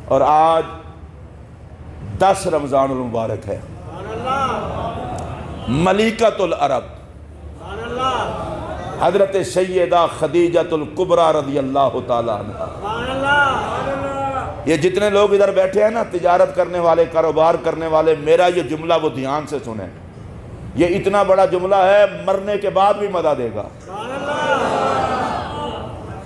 اور آج 10 رمضان المبارک ہے، ملکۃ العرب حضرت سیدہ خدیجۃ الکبریٰ رضی اللہ تعالیٰ عنہ۔ یہ جتنے لوگ ادھر بیٹھے ہیں نا، تجارت کرنے والے، کاروبار کرنے والے، میرا یہ جملہ وہ دھیان سے سنیں، یہ اتنا بڑا جملہ ہے مرنے کے بعد بھی مزہ دے گا۔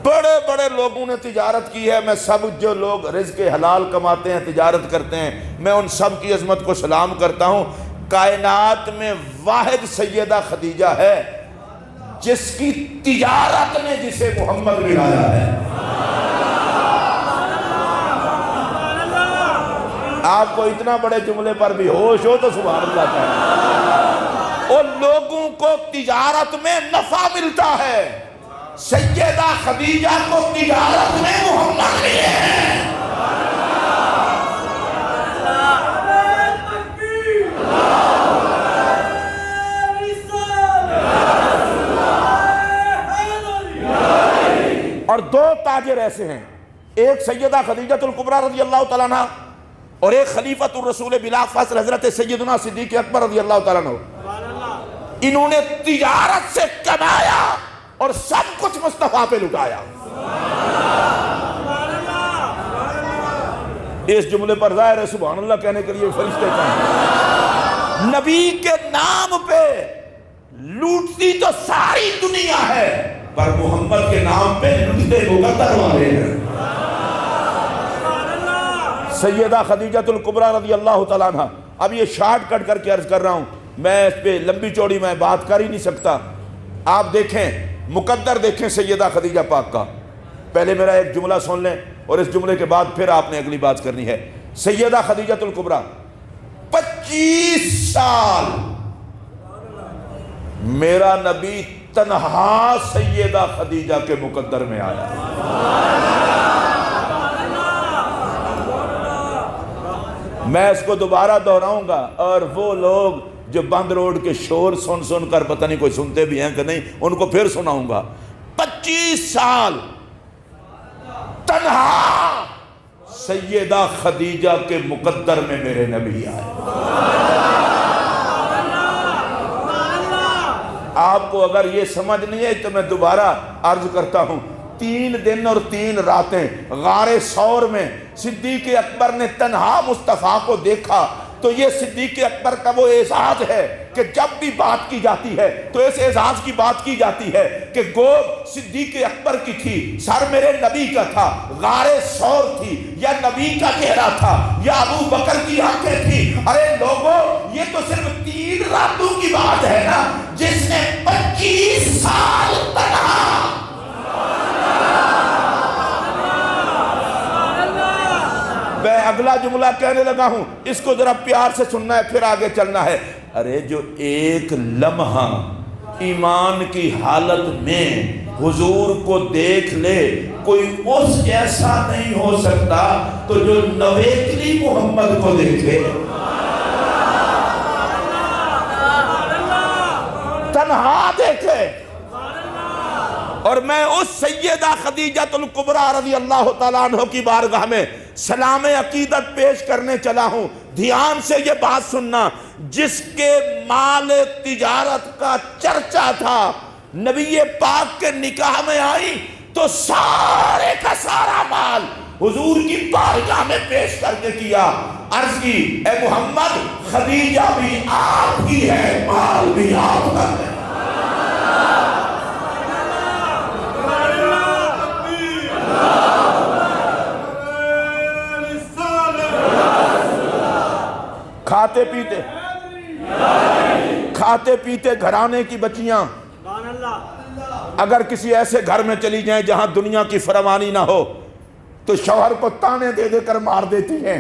بڑے بڑے لوگوں نے تجارت کی ہے، میں سب جو لوگ رزق حلال کماتے ہیں، تجارت کرتے ہیں، میں ان سب کی عظمت کو سلام کرتا ہوں۔ کائنات میں واحد سیدہ خدیجہ ہے جس کی تجارت نے جسے محمد ملایا ہے۔ آپ کو اتنا بڑے جملے پر بھی ہوش ہو تو سبحان اللہ کہیں۔ اور لوگوں کو تجارت میں نفع ملتا ہے، سیدہ خدیجہ کو تجارت میں محمد ملے ہیں۔ اور 2 تاجر ایسے ہیں، ایک سیدہ خدیجۃ الکبریٰ رضی اللہ تعالیٰ عنہ اور ایک خلیفۃ الرسول بلا فصل حضرت سیدنا صدیق اکبر رضی اللہ تعالیٰ عنہ۔ انہوں نے تجارت سے کمایا اور سب کچھ مصطفیٰ پہ لٹایا۔ اس جملے پر ظاہر ہے سبحان اللہ کہنے کے لیے فرشتے چاہیں۔ نبی کے نام پہ لوٹتی تو ساری دنیا ہے، پر محمد کے نام پہ لٹتے مقدر والے ہیں۔ سیدہ خدیجۃ الکبریٰ رضی اللہ تعالیٰ عنہ۔ اب یہ شارٹ کٹ کر کے عرض کر رہا ہوں، میں اس پہ لمبی چوڑی میں بات کر ہی نہیں سکتا۔ آپ دیکھیں، مقدر دیکھیں سیدہ خدیجہ پاک کا۔ پہلے میرا ایک جملہ سن لیں اور اس جملے کے بعد پھر آپ نے اگلی بات کرنی ہے۔ سیدہ خدیجۃ الکبریٰ 25 سال میرا نبی تنہا سیدہ خدیجہ کے مقدر میں آیا۔ میں اس کو دوبارہ دہراؤں گا، اور وہ لوگ جو بند روڈ کے شور سن سن کر پتہ نہیں کوئی سنتے بھی ہیں کہ نہیں، ان کو پھر سناؤں گا۔ 25 سال تنہا سیدہ خدیجہ کے مقدر میں میرے نبی آئے۔ آپ کو اگر یہ سمجھ نہیں ہے تو میں دوبارہ عرض کرتا ہوں۔ 3 دن اور 3 راتیں غار ثور میں صدیق اکبر نے تنہا مصطفیٰ کو دیکھا، تو یہ صدیق اکبر کا وہ اعزاز ہے کہ جب بھی بات کی جاتی ہے تو اس اعزاز کی بات کی جاتی ہے کہ گود صدیق اکبر کی تھی، سر میرے نبی کا تھا، غار ثور تھی، یا نبی کا چہرہ تھا، یا ابو بکر کی آنکھیں تھی۔ ارے لوگوں، یہ تو صرف 3 راتوں کی بات ہے نا، جس نے 25 سال تنہا۔ میں اگلا جملہ کہنے لگا ہوں، اس کو ذرا پیار سے سننا ہے، پھر آگے چلنا ہے۔ ارے جو ایک لمحہ ایمان کی حالت میں حضور کو دیکھ لے، کوئی اس جیسا نہیں ہو سکتا تو جو نویکلی محمد کو دیکھے۔ تنہا دیکھے۔ اور میں اس سیدہ خدیجۃ الکبریٰ رضی اللہ تعالیٰ عنہ کی بارگاہ میں سلام عقیدت پیش کرنے چلا ہوں۔ دھیان سے یہ بات سننا، جس کے مال تجارت کا چرچا تھا، نبی پاک کے نکاح میں آئی تو سارے کا سارا مال حضور کی بارگاہ میں پیش کر کے کیا۔ عرض کی، اے محمد، خدیجہ بھی آپ کی ہے، مال بھی آپ کا ہے۔ کھاتے پیتے گھرانے کی بچیاں اگر کسی ایسے گھر میں چلی جائیں جہاں دنیا کی فراوانی نہ ہو تو شوہر کو تانے دے دے کر مار دیتی ہیں۔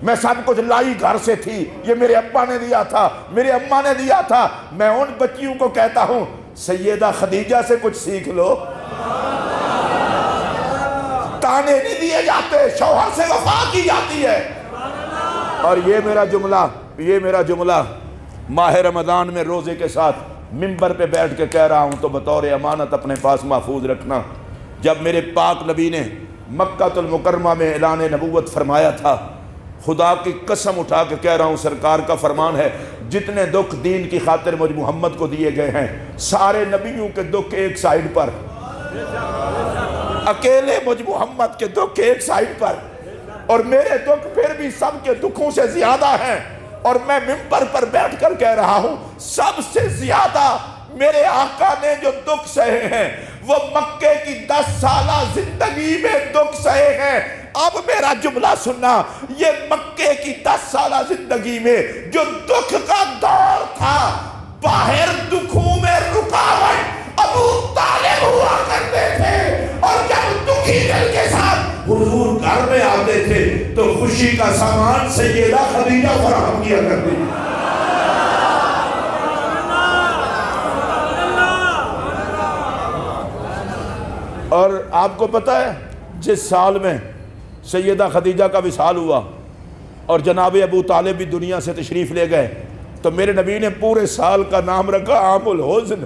میں سب کچھ لائی گھر سے تھی، یہ میرے ابا نے دیا تھا، میرے اماں نے دیا تھا۔ میں ان بچیوں کو کہتا ہوں، سیدہ خدیجہ سے کچھ سیکھ لو۔ تانے نہیں دیے جاتے، شوہر سے وفا کی جاتی ہے۔ اور یہ میرا جملہ ماہ رمضان میں روزے کے ساتھ منبر پہ بیٹھ کے کہہ رہا ہوں تو بطور امانت اپنے پاس محفوظ رکھنا۔ جب میرے پاک نبی نے مکہ المکرمہ میں اعلان نبوت فرمایا تھا۔ خدا کی قسم اٹھا کے کہہ رہا ہوں، سرکار کا فرمان ہے، جتنے دکھ دین کی خاطر مجھ محمد کو دیے گئے ہیں، سارے نبیوں کے دکھ ایک سائیڈ پر، اکیلے مجھ محمد کے دکھ ایک سائیڈ پر، اور میرے دکھ پھر بھی سب کے دکھوں سے زیادہ ہیں۔ اور میں ممبر پر بیٹھ کر کہہ رہا ہوں، سب سے زیادہ میرے آقا نے جو دکھ سہے ہیں وہ مکے کی 10 سالہ زندگی میں دکھ سہے ہیں۔ اب میرا جملہ سننا، یہ مکے کی 10 سالہ زندگی میں جو دکھ کا دور تھا، باہر دکھوں میں رکاوٹ ابو طالب ہوا کرتے تھے، اور جب دکھی دل کے ساتھ حضور گھر میں آتے تھے تو خوشی کا سامان سیدہ خدیجہ فراہم کیا کرتی تھی۔ اور آپ کو پتہ ہے جس سال میں سیدہ خدیجہ کا وصال ہوا اور جناب ابو طالب بھی دنیا سے تشریف لے گئے، تو میرے نبی نے پورے سال کا نام رکھا عام الحزن۔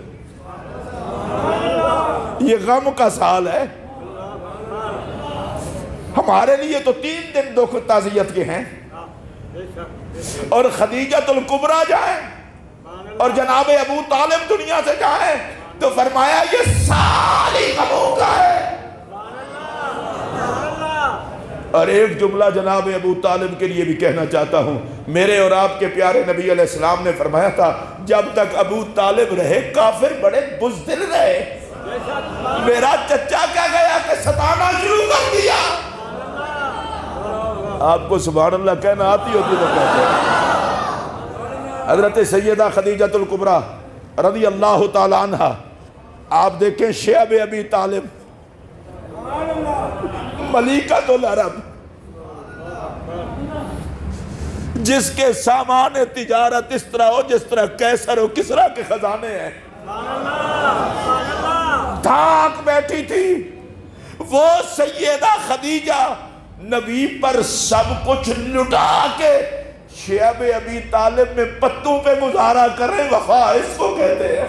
یہ غم کا سال ہے۔ ہمارے لیے تو 3 دن دکھ تعزیت کے ہیں، اور خدیجۃ الکبریٰ جائیں اور جناب ابو طالب دنیا سے جائیں تو فرمایا یہ سال ہی غموں کا ہے۔ اور ایک جملہ جناب ابو طالب کے لیے بھی کہنا چاہتا ہوں، میرے اور آپ کے پیارے نبی علیہ السلام نے فرمایا تھا، جب تک ابو طالب رہے کافر بڑے بزدل رہے۔ میرا چچا کیا گیا کہ ستانا شروع کر دیا۔ آپ کو سبحان اللہ کہنا آتی ہوتی تو کہتے ہیں۔ حضرت سیدہ خدیجۃ الکبریٰ رضی اللہ تعالیٰ عنہ، آپ دیکھیں شیب ابی طالب، ملیکۃ العرب، جس کے سامان تجارت اس طرح ہو جس طرح کیسر و کسریٰ کے خزانے ہیں، تھاک بیٹھی تھی وہ سیدہ خدیجہ، نبی پر سب کچھ لٹا کے شیب ابی طالب میں پتوں پہ گزارا کریں، وفا اس کو کہتے ہیں۔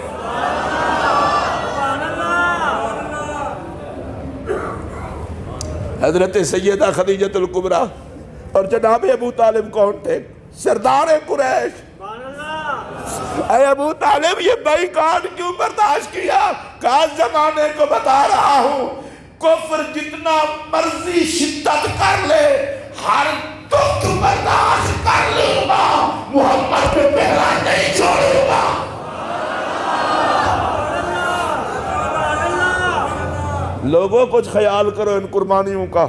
حضرت سیدہ خدیجۃ الکبریٰ اور جناب ابو طالب کون تھے؟ سردار قریش۔ اے ابو طالب یہ بائیکاٹ کیوں برداشت کیا؟ کہا زمانے کو بتا رہا ہوں، کفر جتنا مرضی شدت کر لے، ہر دکھ برداشت کر لوں گا، محمد پہ پہلا نہیں چھوڑوں گا۔ لوگوں کچھ خیال کرو ان قربانیوں کا۔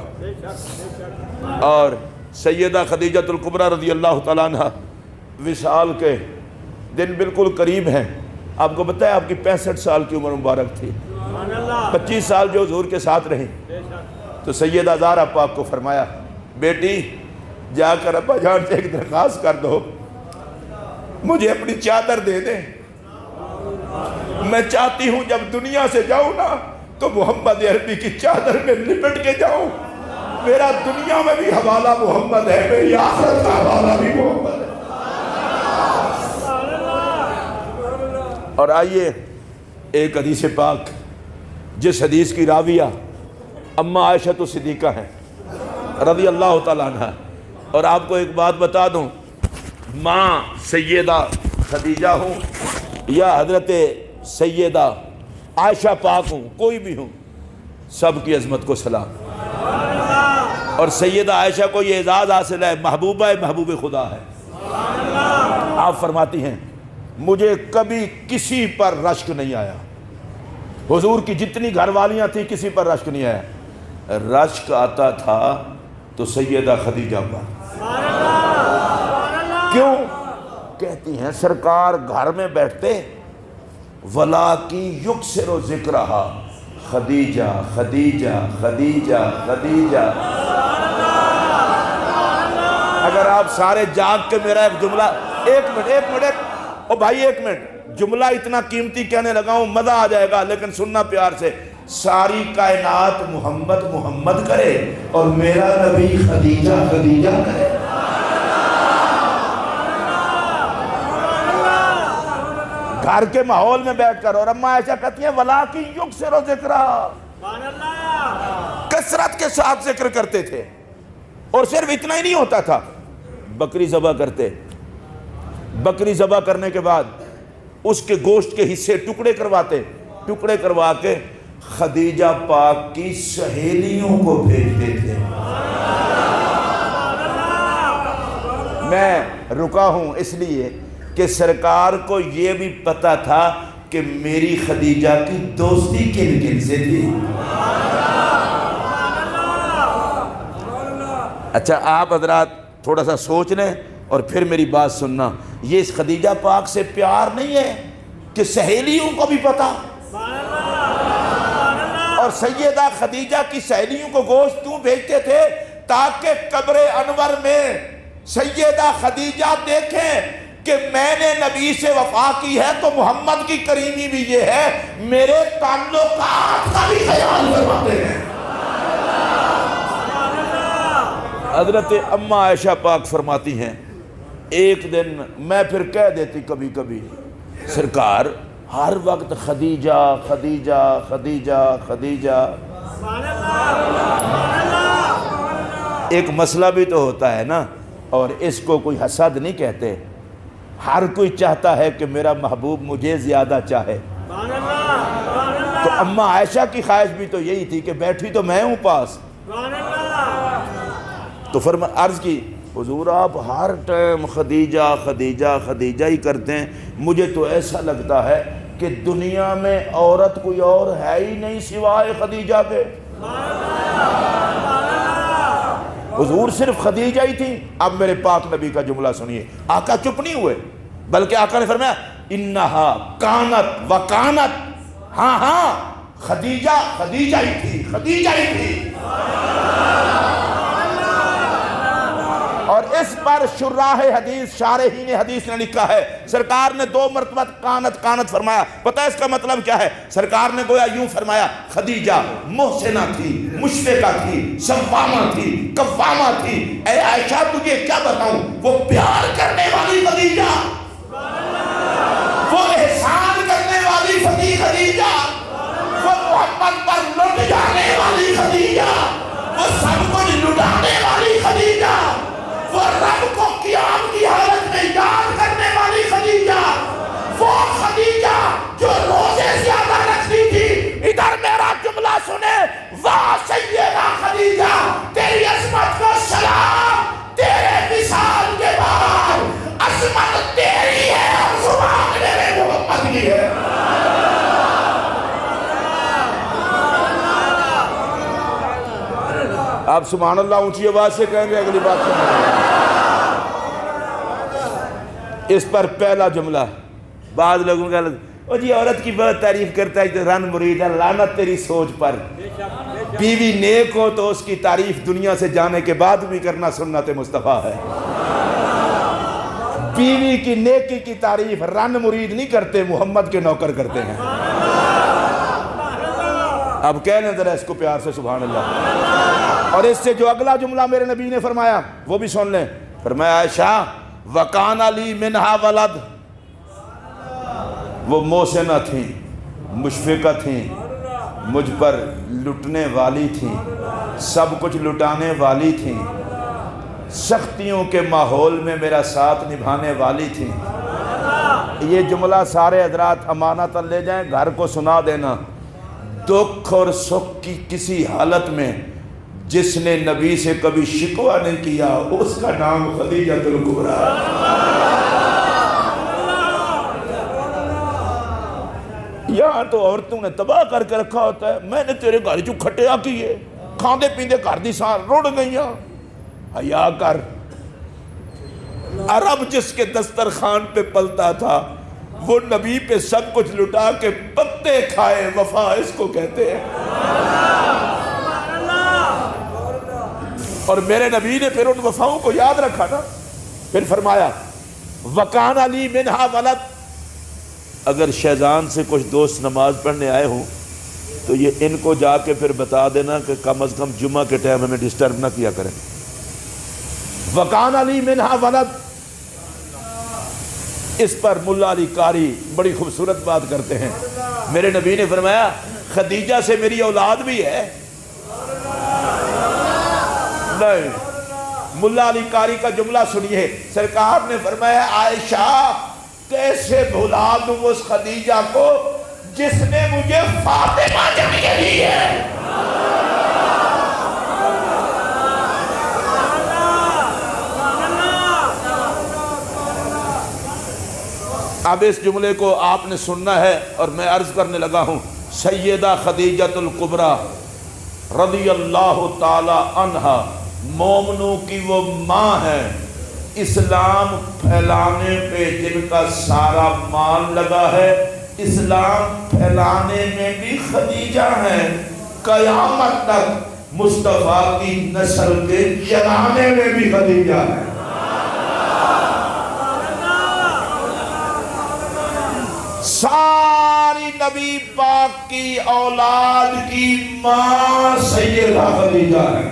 اور سیدہ خدیجۃ الکبریٰ رضی اللہ تعالیٰ عنہ، وصال کے دن بالکل قریب ہیں۔ آپ کو پتہ ہے آپ کی 65 سال کی عمر مبارک تھی، 25 سال جو حضور کے ساتھ رہیں، تو سیدہ زہرا پاک کو فرمایا، بیٹی جا کر ابا جان سے ایک درخواست کر دو، مجھے اپنی چادر دے دیں، میں چاہتی ہوں جب دنیا سے جاؤں نا تو محمد عربی کی چادر میں لپٹ کے جاؤں۔ میرا دنیا میں بھی حوالہ محمد ہے، میری آخرت کا حوالہ بھی محمد ہے۔ اور آئیے ایک حدیث پاک، جس حدیث کی راویہ اماں عائشہ صدیقہ ہیں رضی اللہ تعالیٰ عنہ، اور آپ کو ایک بات بتا دوں، ماں سیدہ خدیجہ ہوں یا حضرت سیدہ عائشہ پاک ہوں، کوئی بھی ہوں، سب کی عظمت کو سلام۔ اور سیدہ عائشہ کو یہ اعزاز حاصل ہے، محبوبہ محبوب خدا ہے۔ آپ فرماتی ہیں مجھے کبھی کسی پر رشک نہیں آیا، حضور کی جتنی گھر والیاں تھیں کسی پر رشک نہیں آیا، رشک آتا تھا تو سیدہ خدیجہ پر۔ کیوں؟ کہتی ہیں سرکار گھر میں بیٹھتے، ولا کی یکسر ذکرہا، خدیجہ خدیجہ خدیجہ خدیجہ۔ اگر آپ سارے جاگ کے میرا ایک جملہ، ایک منٹ او بھائی ایک منٹ، جملہ اتنا قیمتی کہنے لگا ہوں، مزہ آ جائے گا لیکن سننا پیار سے۔ ساری کائنات محمد محمد کرے اور میرا نبی خدیجہ خدیجہ کرے۔ گھر کے ماحول میں بیٹھ کر، اور اماں عائشہ کہتی ہیں ولا کی یکسر ذکرہا، کثرت کے ساتھ ذکر کرتے تھے. اور صرف اتنا ہی نہیں ہوتا تھا, بکری ذبح کرتے, بکری ذبح کرنے کے بعد اس کے گوشت کے حصے ٹکڑے کرواتے, ٹکڑے کروا کے خدیجہ پاک کی سہیلیوں کو بھیجتے تھے. میں رکا ہوں اس لیے کہ سرکار کو یہ بھی پتا تھا کہ میری خدیجہ کی دوستی کن کن سے تھی. اچھا آپ حضرات تھوڑا سا سوچ لیں اور پھر میری بات سننا. یہ اس خدیجہ پاک سے پیار نہیں ہے کہ سہیلیوں کو بھی پتا, اور سیدہ خدیجہ کی سہیلیوں کو گوشت کیوں بھیجتے تھے؟ تاکہ قبر انور میں سیدہ خدیجہ دیکھیں کہ میں نے نبی سے وفا کی ہے تو محمد کی کریمی بھی یہ ہے, میرے تعلقات کا بھی خیال فرماتے ہیں. حضرت اماں عائشہ پاک فرماتی ہیں ایک دن میں پھر کہہ دیتی کبھی کبھی, سرکار ہر وقت خدیجہ خدیجہ خدیجہ خدیجہ. ایک مسئلہ بھی تو ہوتا ہے نا, اور اس کو کوئی حسد نہیں کہتے. ہر کوئی چاہتا ہے کہ میرا محبوب مجھے زیادہ چاہے. تو اماں عائشہ کی خواہش بھی تو یہی تھی کہ بیٹھی تو میں ہوں پاس. تو عرض کی حضور آپ ہر ٹائم خدیجہ خدیجہ خدیجہ ہی کرتے ہیں, مجھے تو ایسا لگتا ہے کہ دنیا میں عورت کوئی اور ہے ہی نہیں سوائے خدیجہ کے. حضور صرف خدیجہ ہی تھی. اب میرے پاک نبی کا جملہ سنیے, آقا چپ نہیں ہوئے بلکہ آقا نے فرمایا انہا کانت وکانت, ہاں ہاں خدیجہ خدیجہ ہی تھی, خدیجہ ہی تھی. اور اس پر شراح حدیث شارحین حدیث نے لکھا ہے سرکار نے 2 مرتبہ کانت کانت فرمایا. پتہ ہے اس کا مطلب کیا ہے؟ سرکار نے گویا یوں فرمایا خدیجہ محسنہ تھی, مشفقہ تھی, صوامہ تھی, قوامہ تھی. اے عائشہ تجھے کیا بتاؤں, وہ پیار کرنے والی خدیجہ, وہ احسان کرنے والی خدیجہ, وہ محمد پر لٹ جانے والی خدیجہ, وہ سب کچھ لٹانے والی خدیجہ, وہ رب کو قیام کی حالت میں یاد کرنے والی خدیجہ, وہ خدیجہ جو روزے زیادہ رکھتی تھی. ادھر میرا جملہ سنے, واہ سیدہ خدیجہ تیری عظمت کو سلام, تیرے وصال کے بعد عظمت تیری ہے اور زبان میرے محمد کی ہے. آپ سبحان اللہ اونچی آواز سے کہیں گے, اگلی بات سنیں. اس پر پہلا جملہ, بعض لوگوں کا او جی عورت کی بہت تعریف کرتا ہے کہ رن مرید ہے, لعنت تیری سوچ پر. بیوی نیک ہو تو اس کی تعریف دنیا سے جانے کے بعد بھی کرنا سنت مصطفیٰ ہے. بیوی کی نیکی کی تعریف رن مرید نہیں کرتے, محمد کے نوکر کرتے ہیں. اب کہہ لیں ذرا اس کو پیار سے سبحان اللہ. اور اس سے جو اگلا جملہ میرے نبی نے فرمایا وہ بھی سن لیں. فرمایا عائشہ وَقَانَ لِي مِنْهَا وَلَدْ, وہ محسنہ تھیں, مشفقہ تھیں, مجھ پر لٹنے والی تھیں, سب کچھ لٹانے والی تھیں, سختیوں کے ماحول میں میرا ساتھ نبھانے والی تھیں. یہ جملہ سارے حضرات امانت لے جائیں, گھر کو سنا دینا. دکھ اور سکھ کی کسی حالت میں جس نے نبی سے کبھی شکوہ نہیں کیا اس کا نام خدیجہ الکبریٰ. یہاں تو عورتوں نے تباہ کر کے رکھا ہوتا ہے, میں نے تیرے گھر جو کھٹیا کیے, کھاندے پیندے گھر دی سان روڑ گئیاں. حیا کر. عرب جس کے دسترخوان پہ پلتا تھا وہ نبی پہ سب کچھ لٹا کے پتے کھائے, وفا اس کو کہتے ہیں. اور میرے نبی نے پھر ان وفاؤں کو یاد رکھا نا. پھر فرمایا وَقَانَ لِي مِنْهَا وَلَدْ, اگر شیزان سے کچھ دوست نماز پڑھنے آئے ہوں تو یہ ان کو جا کے پھر بتا دینا کہ کم از کم جمعہ کے ٹائم ہمیں ڈسٹرب نہ کیا کریں. وَقَانَ لِي مِنْهَا وَلَدْ. اس پر ملا علی قاری بڑی خوبصورت بات کرتے ہیں. میرے نبی نے فرمایا خدیجہ سے میری اولاد بھی ہے؟ نہیں۔ ملا علی قاری کا جملہ سنیے، سرکار نے فرمایا عائشہ کیسے بھلا دوں اس خدیجہ کو جس نے مجھے فاطمہ جن کے دی ہے۔ اب اس جملے کو آپ نے سننا ہے اور میں عرض کرنے لگا ہوں۔ سیدہ خدیجۃ الکبریٰ رضی اللہ تعالی عنہا مومنوں کی وہ ماں ہے، اسلام پھیلانے پہ جن کا سارا مال لگا ہے، اسلام پھیلانے میں بھی خدیجہ ہیں، قیامت تک مصطفیٰ کی نسل کے چلانے میں بھی خدیجہ ہیں۔ ساری نبی پاک کی اولاد کی ماں سیدہ خدیجہ ہے۔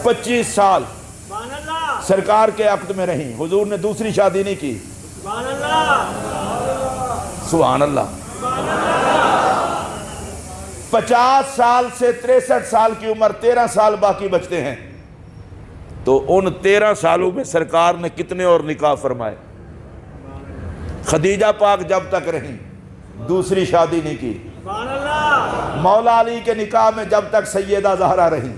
25 سال سرکار کے عقد میں رہیں، حضور نے دوسری شادی نہیں کی۔ سبحان اللہ۔ 50 سال سے 63 سال کی عمر، 13 سال باقی بچتے ہیں، تو ان 13 سالوں میں سرکار نے کتنے اور نکاح فرمائے؟ خدیجہ پاک جب تک رہیں دوسری شادی نہیں کی۔ مولا علی کے نکاح میں جب تک سیدہ زہرا رہیں،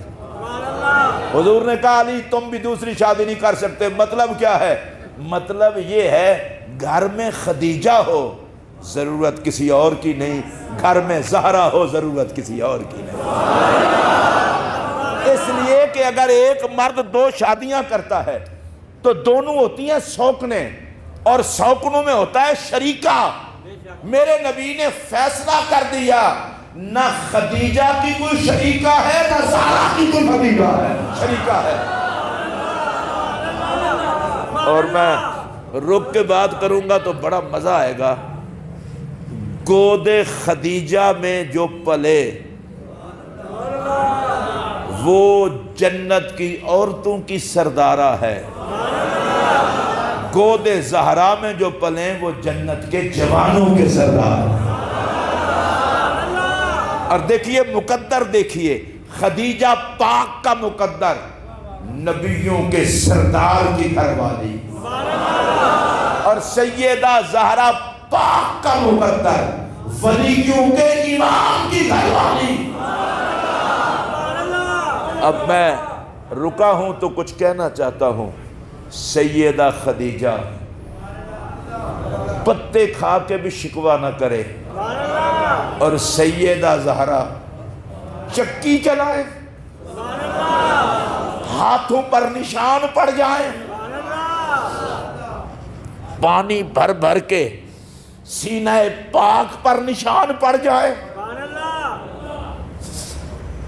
حضور نے کہا علی تم بھی دوسری شادی نہیں کر سکتے۔ مطلب کیا ہے؟ مطلب یہ ہے گھر میں خدیجہ ہو ضرورت کسی اور کی نہیں، گھر میں زہرا ہو ضرورت کسی اور کی نہیں۔ اس لیے کہ اگر ایک مرد 2 شادیاں کرتا ہے تو دونوں ہوتی ہیں سوکنے، اور سوکنوں میں ہوتا ہے شریکہ۔ میرے نبی نے فیصلہ کر دیا نہ خدیجہ کی کوئی شریکہ ہے نہ زہرا کی کوئی خدیجہ ہے، شریکہ ہے۔ اور میں رک کے بات کروں گا تو بڑا مزہ آئے گا۔ گود خدیجہ میں جو پلے وہ جنت کی عورتوں کی سردارہ ہے، گود زہرا میں جو پلیں وہ جنت کے جوانوں کے سردار۔ اور دیکھیے مقدر، دیکھیے خدیجہ پاک کا مقدر، نبیوں کے سردار کی گھر والی، اور سیدہ زہرا پاک کا مقدر، ولیوں کے امام کی گھر والی۔ اب میں رکا ہوں تو کچھ کہنا چاہتا ہوں۔ سیدہ خدیجہ پتے کھا کے بھی شکوہ نہ کرے، اور سیدہ زہرا چکی چلائے، ہاتھوں پر نشان پڑ جائیں، پانی بھر بھر کے سینہ پاک پر نشان پڑ جائے،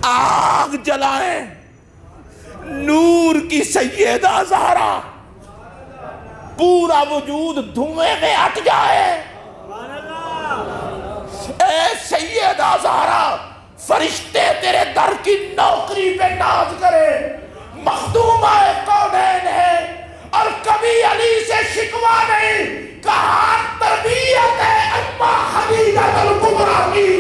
آگ جلائیں، نور کی سیدہ زہرا پورا وجود دھوئیں میں ہٹ جائے۔ اے سیدہ زہرا فرشتے تیرے در کی نوکری پہ ناز کرے، مخدومہ کونین ہے اور کبھی علی سے شکوہ نہیں، کہا تربیت ہے اماں خدیجہ الکبریٰ کی۔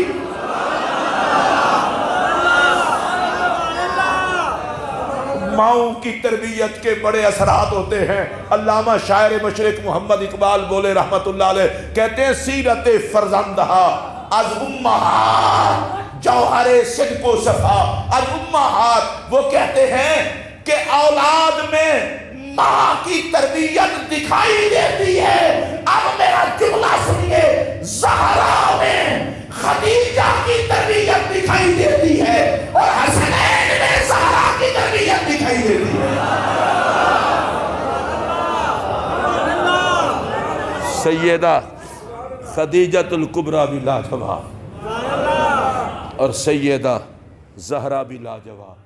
ماؤں کی تربیت کے بڑے اثرات ہوتے ہیں۔ علامہ شاعر مشرق محمد اقبال بولے رحمت اللہ علیہ، کہتے ہیں سیرت فرزندہا از امہات جوہر صدق و صفا۔ از امہات، وہ کہتے ہیں کہ اولاد میں ماں کی تربیت دکھائی دیتی ہے۔ اب میرا جملہ سنیے، زہرا میں خدیجہ کی تربیت دکھائی دیتی ہے اور حسنین میں زہرا کی تربیت دکھائی دیتی ہے۔ سیدہ خدیجۃ الکبریٰ بھی لاجواب اور سیدہ زہرا بھی لاجواب۔